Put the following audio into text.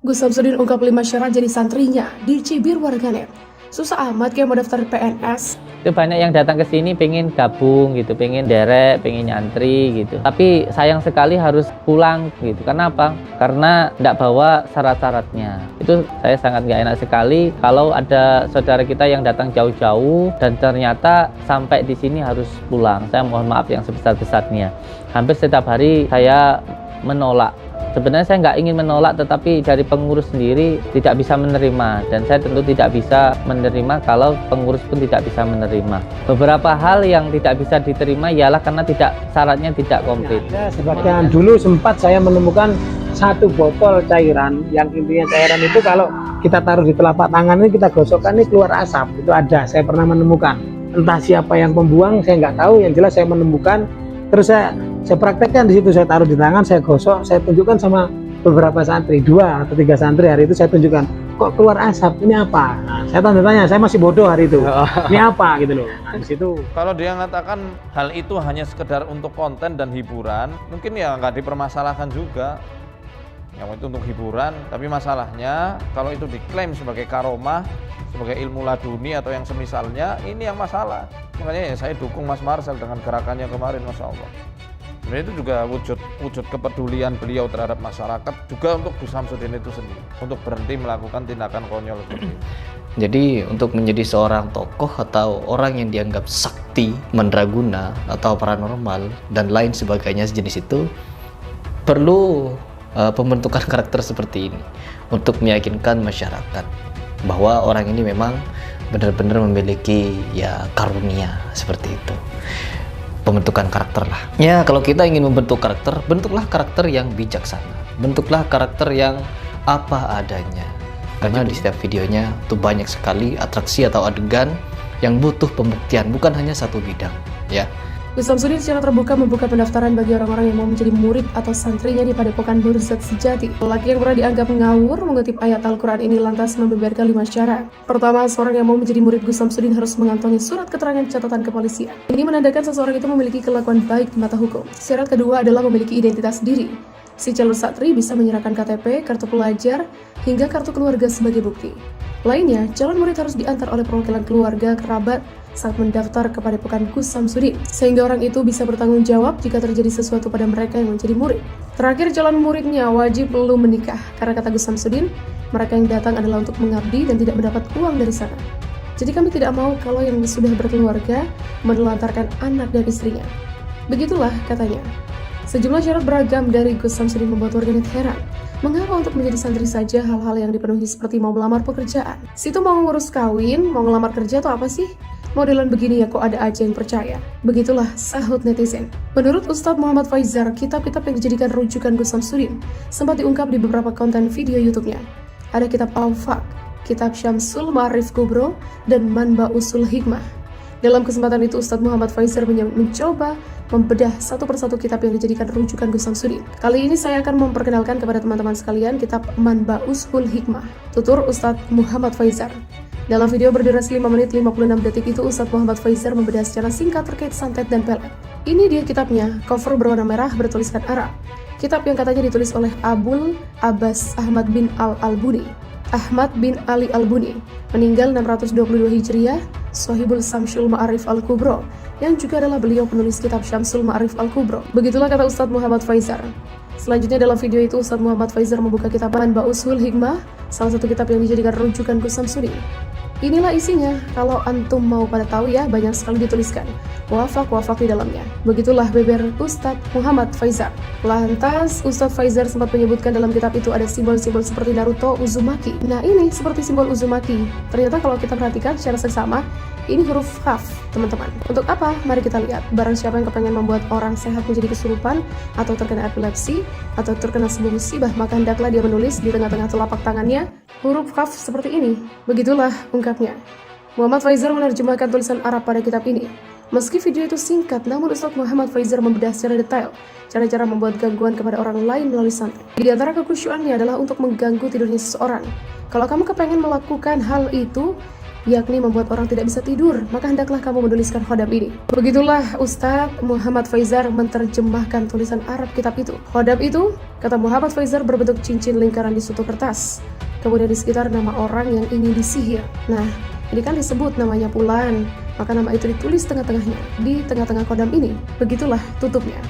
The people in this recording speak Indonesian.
Gus Samsudin ungkap 5 syarat jadi santrinya, dicibir warganet. Susah amat kayak mau daftar PNS. Itu banyak yang datang ke sini pengen gabung gitu, pengen derek, pengen nyantri gitu. Tapi sayang sekali harus pulang gitu. Kenapa? Karena tidak bawa syarat-syaratnya. Itu saya sangat nggak enak sekali kalau ada saudara kita yang datang jauh-jauh dan ternyata sampai di sini harus pulang. Saya mohon maaf yang sebesar-besarnya. Hampir setiap hari saya menolak. Sebenarnya saya nggak ingin menolak, tetapi dari pengurus sendiri tidak bisa menerima, dan saya tentu tidak bisa menerima kalau pengurus pun tidak bisa menerima. Beberapa hal yang tidak bisa diterima ialah karena syaratnya tidak komplit. Ya, sebagian dulu sempat saya menemukan satu botol cairan yang intinya cairan itu kalau kita taruh di telapak tangan ini kita gosokkan ini keluar asap. Itu ada, saya pernah menemukan. Entah siapa yang membuang saya nggak tahu, yang jelas saya menemukan. Terus saya praktekkan di situ, saya taruh di tangan, saya gosok, saya tunjukkan sama beberapa santri, 2 atau 3 santri hari itu saya tunjukkan, kok keluar asap, ini apa? Nah, saya tanda tanya, saya masih bodoh hari itu, ini apa gitu loh. Nah, di situ. Kalau dia mengatakan hal itu hanya sekedar untuk konten dan hiburan, mungkin ya nggak dipermasalahkan juga. Yang itu untuk hiburan, tapi masalahnya kalau itu diklaim sebagai karomah, sebagai ilmu laduni atau yang semisalnya, ini yang masalah. Makanya ya saya dukung Mas Marcel dengan gerakannya kemarin, Masya Allah. Sebenarnya itu juga wujud kepedulian beliau terhadap masyarakat, juga untuk Gus Samsudin itu sendiri, untuk berhenti melakukan tindakan konyol seperti itu. Jadi untuk menjadi seorang tokoh atau orang yang dianggap sakti, mandraguna atau paranormal dan lain sebagainya sejenis itu perlu pembentukan karakter seperti ini untuk meyakinkan masyarakat bahwa orang ini memang benar-benar memiliki ya karunia seperti itu. Pembentukan karakter lah. Ya, kalau kita ingin membentuk karakter, bentuklah karakter yang bijaksana. Bentuklah karakter yang apa adanya. Karena di setiap videonya itu banyak sekali atraksi atau adegan yang butuh pembuktian, bukan hanya satu bidang, ya. Gus Samsudin secara terbuka membuka pendaftaran bagi orang-orang yang mau menjadi murid atau santrinya di Padepokan Burzat Sejati. Lelaki yang pernah dianggap ngawur mengutip ayat Al-Quran ini lantas membeberkan 5 syarat. Pertama, seorang yang mau menjadi murid Gus Samsudin harus mengantongi surat keterangan catatan kepolisian. Ini menandakan seseorang itu memiliki kelakuan baik di mata hukum. Syarat kedua adalah memiliki identitas diri. Si calon santri bisa menyerahkan KTP, kartu pelajar, hingga kartu keluarga sebagai bukti. Lainnya, calon murid harus diantar oleh perwakilan keluarga, kerabat, saat mendaftar kepada Padepokan Gus Samsudin, sehingga orang itu bisa bertanggung jawab jika terjadi sesuatu pada mereka yang menjadi murid. Terakhir, calon muridnya wajib belum menikah, karena kata Gus Samsudin, mereka yang datang adalah untuk mengabdi dan tidak mendapat uang dari sana. Jadi kami tidak mau kalau yang sudah berkeluarga menelantarkan anak dan istrinya. Begitulah katanya. Sejumlah syarat beragam dari Gus Samsudin membuat warganet heran. Mengapa untuk menjadi santri saja hal-hal yang dipenuhi seperti mau melamar pekerjaan? Situ mau ngurus kawin, mau ngelamar kerja atau apa sih? Modelan begini ya kok ada aja yang percaya. Begitulah sahut netizen. Menurut Ustadz Muhammad Faizar, kitab-kitab yang dijadikan rujukan Gus Samsudin sempat diungkap di beberapa konten video YouTube-nya. Ada kitab Al-Faq, kitab Syamsul Ma'arif Kubro, dan Manba Usul Hikmah. Dalam kesempatan itu, Ustadz Muhammad Faizar mencoba membedah satu persatu kitab yang dijadikan rujukan Gus Samsudin. Kali ini saya akan memperkenalkan kepada teman-teman sekalian kitab Manba Usul Hikmah, tutur Ustadz Muhammad Faizar. Dalam video berdurasi 5 menit 56 detik itu, Ustadz Muhammad Faizar membedah secara singkat terkait santet dan pelet. Ini dia kitabnya, cover berwarna merah bertuliskan Arab. Kitab yang katanya ditulis oleh Abul Abbas Ahmad bin Al-Albuni. Ahmad bin Ali Al-Buni, meninggal 622 Hijriah, Sohibul Samsul Ma'arif Al-Kubro, yang juga adalah beliau penulis kitab Syamsul Ma'arif Al-Kubro. Begitulah kata Ustadz Muhammad Faizar. Selanjutnya dalam video itu, Ustadz Muhammad Faizar membuka kitab Manba Usul Hikmah, salah satu kitab yang dijadikan rujukan Gus Samsudin. Inilah isinya, kalau antum mau pada tahu ya, banyak sekali dituliskan wafak di dalamnya. Begitulah beber Ustadz Muhammad Faizar. Lantas, Ustadz Faizar sempat menyebutkan dalam kitab itu ada simbol-simbol seperti Naruto Uzumaki. Nah ini seperti simbol Uzumaki. Ternyata kalau kita perhatikan secara seksama, ini huruf kaf, teman-teman. Untuk apa? Mari kita lihat. Barang siapa yang kepengen membuat orang sehat menjadi kesurupan, atau terkena epilepsi, atau terkena sebuah musibah, maka hendaklah dia menulis di tengah-tengah telapak tangannya huruf kaf seperti ini. Begitulah ungkapnya. Muhammad Faizar menerjemahkan tulisan Arab pada kitab ini. Meski video itu singkat, namun Ustadz Muhammad Faizar membedah secara detail cara-cara membuat gangguan kepada orang lain melalui santet. Di antara kekhusyuannya adalah untuk mengganggu tidurnya seseorang. Kalau kamu kepengen melakukan hal itu, yakni membuat orang tidak bisa tidur, maka hendaklah kamu menuliskan khodam ini. Begitulah Ustadz Muhammad Faizar menerjemahkan tulisan Arab kitab itu. Khodam itu, kata Muhammad Faizar, berbentuk cincin lingkaran di suatu kertas. Kemudian di sekitar nama orang yang ingin disihir. Nah, ini kan disebut namanya Fulan, maka nama itu ditulis tengah-tengahnya, di tengah-tengah khodam ini. Begitulah tutupnya.